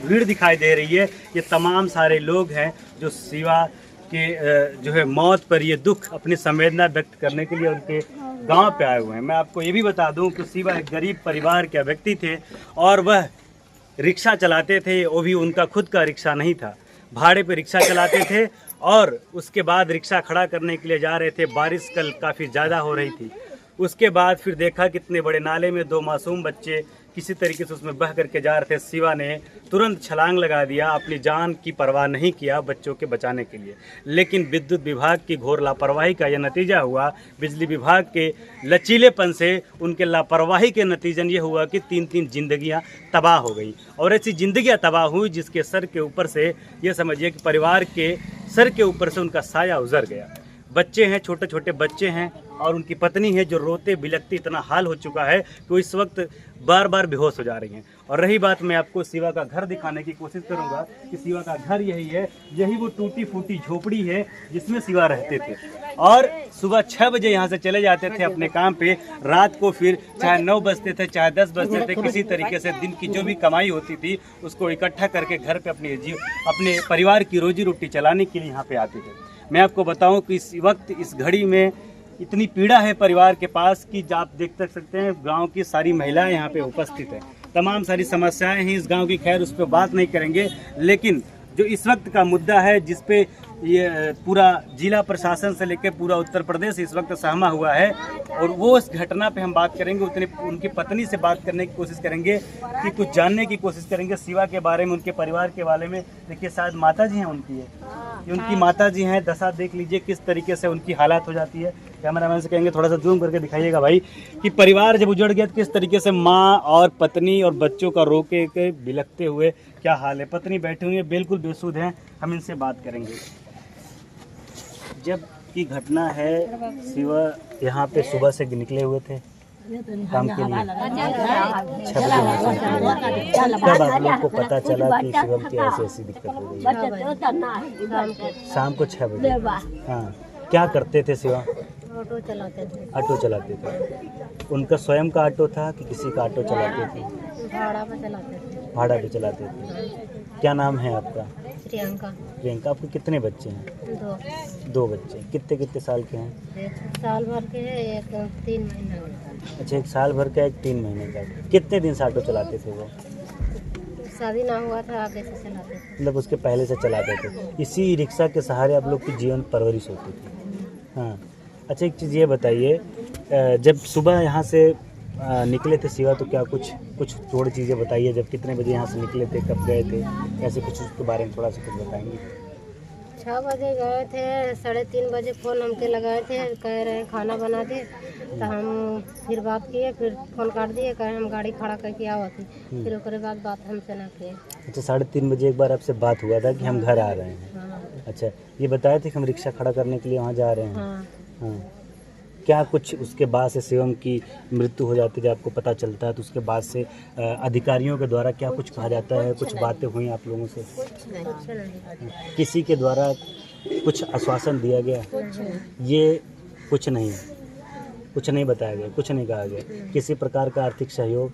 भीड़ दिखाई दे रही है, ये तमाम सारे लोग हैं जो शिवा के जो है मौत पर ये दुख अपनी संवेदना व्यक्त करने के लिए उनके गांव पे आए हुए हैं। मैं आपको ये भी बता दूं कि शिवा एक गरीब परिवार के व्यक्ति थे और वह रिक्शा चलाते थे, वो भी उनका खुद का रिक्शा नहीं था, भाड़े पे रिक्शा चलाते थे। और उसके बाद रिक्शा खड़ा करने के लिए जा रहे थे, बारिश कल काफ़ी ज़्यादा हो रही थी। उसके बाद फिर देखा कितने बड़े नाले में 2 मासूम बच्चे किसी तरीके से उसमें बह करके जा रहे थे। शिवा ने तुरंत छलांग लगा दिया, अपनी जान की परवाह नहीं किया बच्चों के बचाने के लिए। लेकिन विद्युत विभाग की घोर लापरवाही का यह नतीजा हुआ, बिजली विभाग के लचीलेपन से उनके लापरवाही के नतीजन ये हुआ कि 3 जिंदगियां तबाह हो गई। और ऐसी जिंदगियां तबाह हुई जिसके सर के ऊपर से ये समझिए कि परिवार के सर के ऊपर से उनका साया उजर गया। बच्चे हैं, छोटे छोटे बच्चे हैं और उनकी पत्नी है जो रोते बिलखती इतना हाल हो चुका है कि वो इस वक्त बार बार बेहोश हो जा रही हैं। और रही बात, मैं आपको शिवा का घर दिखाने की कोशिश करूंगा कि शिवा का घर यही है, यही वो टूटी फूटी झोपड़ी है जिसमें शिवा रहते थे। और सुबह 6 बजे यहाँ से चले जाते थे अपने काम पे, रात को फिर चाहे 9 बजते थे चाहे 10 बजते थे, किसी तरीके से दिन की जो भी कमाई होती थी उसको इकट्ठा करके घर पे अपने परिवार की रोजी रोटी चलाने के लिए यहाँ पे आते थे। मैं आपको बताऊं कि इस वक्त इस घड़ी में इतनी पीड़ा है परिवार के पास कि आप देख सकते हैं गांव की सारी महिलाएं यहाँ पे उपस्थित हैं, तमाम सारी समस्याएं हैं इस गांव की। खैर उस पर बात नहीं करेंगे, लेकिन जो इस वक्त का मुद्दा है जिस पे ये पूरा जिला प्रशासन से लेकर पूरा उत्तर प्रदेश इस वक्त सहमा हुआ है, और वो इस घटना पे हम बात करेंगे। उनकी पत्नी से बात करने की कोशिश करेंगे कि कुछ जानने की कोशिश करेंगे शिवा के बारे में, उनके परिवार के बारे में। देखिए शायद माता जी हैं उनकी, ये उनकी माता जी हैं। दशा देख लीजिए किस तरीके से उनकी हालत हो जाती है। कैमरामैन से कहेंगे थोड़ा सा जूम करके दिखाइएगा भाई कि परिवार जब उजड़ गया तो किस तरीके से माँ और पत्नी और बच्चों का रोके के बिलखते हुए क्या हाल है। पत्नी बैठी हुई है, बिल्कुल बेसुध हैं, हम इनसे बात करेंगे। जब की घटना है, शिवा यहाँ पे सुबह से निकले हुए थे काम के लिए, 6 बजे। कब आप लोग को पता चला कि शिवम की ऐसी दिक्कत हो गई? शाम को 6 बजे। हाँ, क्या करते थे शिवा? ऑटो चलाते थे। ऑटो चलाते थे। उनका स्वयं का ऑटो था कि किसी का ऑटो चलाते थे? भाड़ा पे चलाते थे। भाड़ा पे चलाते थे। क्या नाम है आपका? प्रियंका। प्रियंका। आपके कितने बच्चे हैं? 2 बच्चे। कितने साल के हैं? एक साल भर के है, एक 3 महीने का। अच्छा, 1 साल भर का, 1 3 महीने का। कितने दिन से ऑटो चलाते थे वो? शादी ना हुआ था आगे से चलाते थे। मतलब उसके पहले से चलाते थे। इसी रिक्शा के सहारे आप लोग की जीवन परवरिश होती थी। हाँ, अच्छा एक चीज़ ये बताइए, जब सुबह यहाँ से निकले थे शिवा तो क्या कुछ थोड़ी चीज़ें बताइए। जब कितने बजे यहाँ से निकले थे, कब गए थे, ऐसे कुछ उसके बारे में थोड़ा सा कुछ बताएंगे? 6 बजे गए थे, 3:30 बजे फ़ोन हमके लगाए थे, कह रहे हैं खाना बना दे। तो हम फिर बात किए, फिर फ़ोन काट दिए, कहे हम गाड़ी खड़ा करके आवत थी। फिर उसके बाद बात हमसे ना किए। अच्छा, 3:30 बजे एक बार आपसे बात हुआ था कि हम घर आ रहे हैं? हाँ। अच्छा, ये बताए थे कि हम रिक्शा खड़ा करने के लिए वहाँ जा रहे हैं? हाँ। हाँ। क्या कुछ उसके बाद से शिवम की मृत्यु हो जाती है, जब आपको पता चलता है तो उसके बाद से अधिकारियों के द्वारा क्या कुछ कहा जाता है? कुछ बातें हुई आप लोगों से? कुछ नहीं। किसी के द्वारा कुछ आश्वासन दिया गया? ये कुछ नहीं बताया गया, कुछ नहीं कहा गया? किसी प्रकार का आर्थिक सहयोग,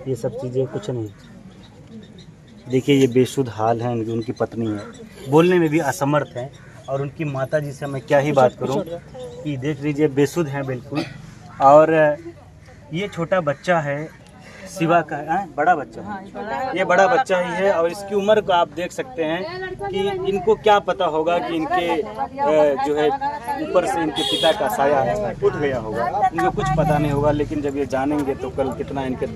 ये सब चीज़ें कुछ नहीं? देखिए ये बेसुध हाल है, उनकी पत्नी है, बोलने में भी असमर्थ है, और उनकी माता जी से मैं क्या ही बात करूं कि देख लीजिए बेसुध हैं बिल्कुल। और ये छोटा बच्चा है शिवा का, बड़ा बच्चा है, ये बड़ा बच्चा ही है। और इसकी उम्र को आप देख सकते हैं कि इनको क्या पता होगा कि इनके जो है ऊपर से इनके पिता का साया उठ गया होगा, इनको कुछ पता नहीं होगा। लेकिन जब ये जानेंगे तो कल कितना इनके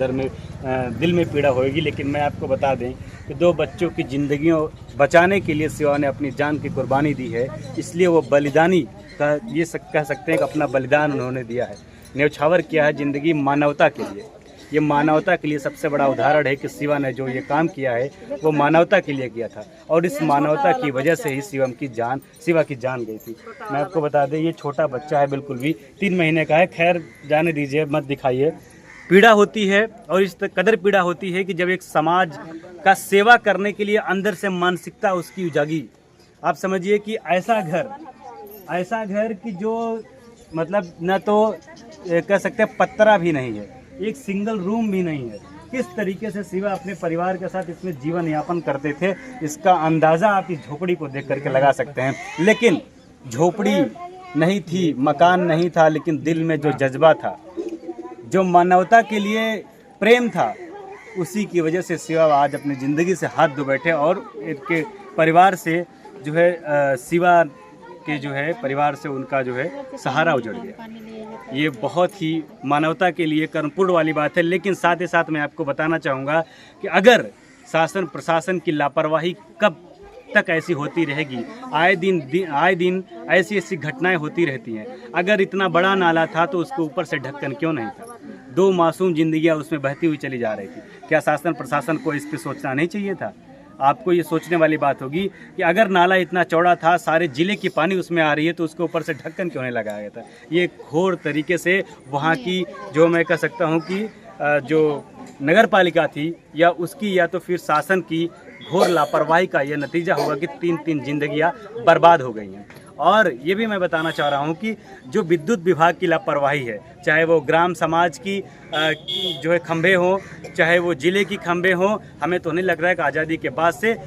दिल में पीड़ा होगी। लेकिन मैं आपको बता दें कि 2 बच्चों की ज़िंदगियों बचाने के लिए शिवा ने अपनी जान की कुर्बानी दी है, इसलिए वो बलिदानी का ये कह सकते हैं कि अपना बलिदान उन्होंने दिया है, न्यौछावर किया है ज़िंदगी मानवता के लिए। ये मानवता के लिए सबसे बड़ा उदाहरण है कि शिवा ने जो ये काम किया है वो मानवता के लिए किया था, और इस मानवता की वजह से ही शिवा की जान गई थी। मैं आपको बता दें ये छोटा बच्चा है, बिल्कुल भी 3 महीने का है। खैर जाने दीजिए, मत दिखाइए। पीड़ा होती है, और इस कदर पीड़ा होती है कि जब एक समाज का सेवा करने के लिए अंदर से मानसिकता उसकी जागी। आप समझिए कि ऐसा घर कि जो मतलब न तो कह सकते हैं पत्रा भी नहीं है, एक सिंगल रूम भी नहीं है, किस तरीके से शिवा अपने परिवार के साथ इसमें जीवन यापन करते थे, इसका अंदाज़ा आप इस झोपड़ी को देख करके लगा सकते हैं। लेकिन झोपड़ी नहीं थी, मकान नहीं था, लेकिन दिल में जो जज्बा था, जो मानवता के लिए प्रेम था, उसी की वजह से शिवा आज अपनी ज़िंदगी से हाथ धो बैठे और इनके परिवार से जो है शिवा के जो है परिवार से उनका जो है सहारा उजड़ गया। ये बहुत ही मानवता के लिए कर्मपूर्ण वाली बात है। लेकिन साथ ही साथ मैं आपको बताना चाहूँगा कि अगर शासन प्रशासन की लापरवाही कब तक ऐसी होती रहेगी, आए दिन ऐसी ऐसी घटनाएं होती रहती हैं। अगर इतना बड़ा नाला था तो उसके ऊपर से ढक्कन क्यों नहीं था? 2 मासूम जिंदगियां उसमें बहती हुई चली जा रही थी। क्या शासन प्रशासन को इस पर सोचना नहीं चाहिए था? आपको ये सोचने वाली बात होगी कि अगर नाला इतना चौड़ा था, सारे जिले की पानी उसमें आ रही है, तो उसके ऊपर से ढक्कन क्यों नहीं लगाया गया था? ये घोर तरीके से वहाँ की जो मैं कह सकता हूँ कि जो नगर पालिका थी या उसकी या तो फिर शासन की घोर लापरवाही का यह नतीजा होगा कि 3 जिंदगियां बर्बाद हो गई हैं। और ये भी मैं बताना चाह रहा हूँ कि जो विद्युत विभाग की लापरवाही है, चाहे वो ग्राम समाज की जो है खंभे हों, चाहे वो जिले की खंभे हों, हमें तो नहीं लग रहा है कि आज़ादी के बाद से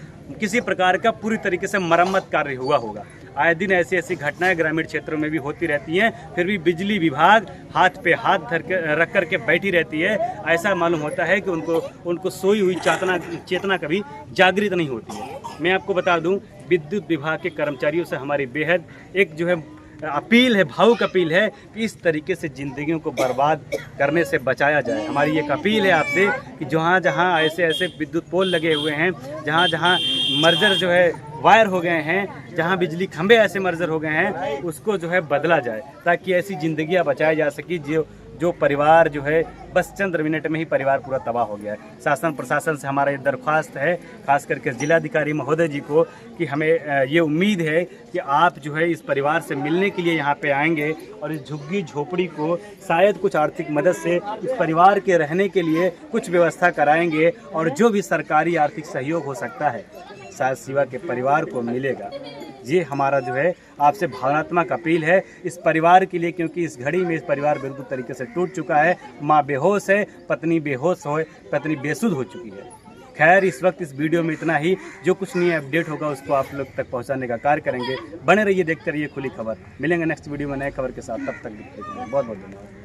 किसी प्रकार का पूरी तरीके से मरम्मत कार्य हुआ होगा। आए दिन ऐसी ऐसी घटनाएं ग्रामीण क्षेत्रों में भी होती रहती हैं, फिर भी बिजली विभाग हाथ पे हाथ रख कर के बैठी रहती है। ऐसा मालूम होता है कि उनको सोई हुई चेतना कभी जागृत नहीं होती है। मैं आपको बता दूं, विद्युत विभाग के कर्मचारियों से हमारी बेहद एक जो है अपील है, भावुक अपील है कि इस तरीके से ज़िंदगियों को बर्बाद करने से बचाया जाए। हमारी एक अपील है आपसे कि जहाँ जहाँ ऐसे ऐसे विद्युत पोल लगे हुए हैं, जहाँ जहाँ मर्जर जो है वायर हो गए हैं, जहाँ बिजली खंभे ऐसे मर्जर हो गए हैं, उसको जो है बदला जाए ताकि ऐसी ज़िंदगियाँ बचाई जा सकी जो परिवार जो है बस चंद मिनट में ही परिवार पूरा तबाह हो गया है। शासन प्रशासन से हमारा ये दरख्वास्त है, खास करके जिलाधिकारी महोदय जी को, कि हमें ये उम्मीद है कि आप जो है इस परिवार से मिलने के लिए यहाँ पे आएंगे और इस झुग्गी झोपड़ी को शायद कुछ आर्थिक मदद से इस परिवार के रहने के लिए कुछ व्यवस्था कराएंगे और जो भी सरकारी आर्थिक सहयोग हो सकता है शायद शिवा के परिवार को मिलेगा। ये हमारा जो है आपसे भावनात्मक अपील है इस परिवार के लिए, क्योंकि इस घड़ी में इस परिवार बिल्कुल तरीके से टूट चुका है। माँ बेहोश है, पत्नी बेहोश हो, पत्नी बेसुध हो चुकी है। खैर, इस वक्त इस वीडियो में इतना ही। जो कुछ नई अपडेट होगा उसको आप लोग तक पहुंचाने का कार्य करेंगे। बने रहिए, देखते रहिए खुली खबर। मिलेंगे नेक्स्ट वीडियो में नए खबर के साथ। तब तक देखते रहिए। बहुत बहुत धन्यवाद।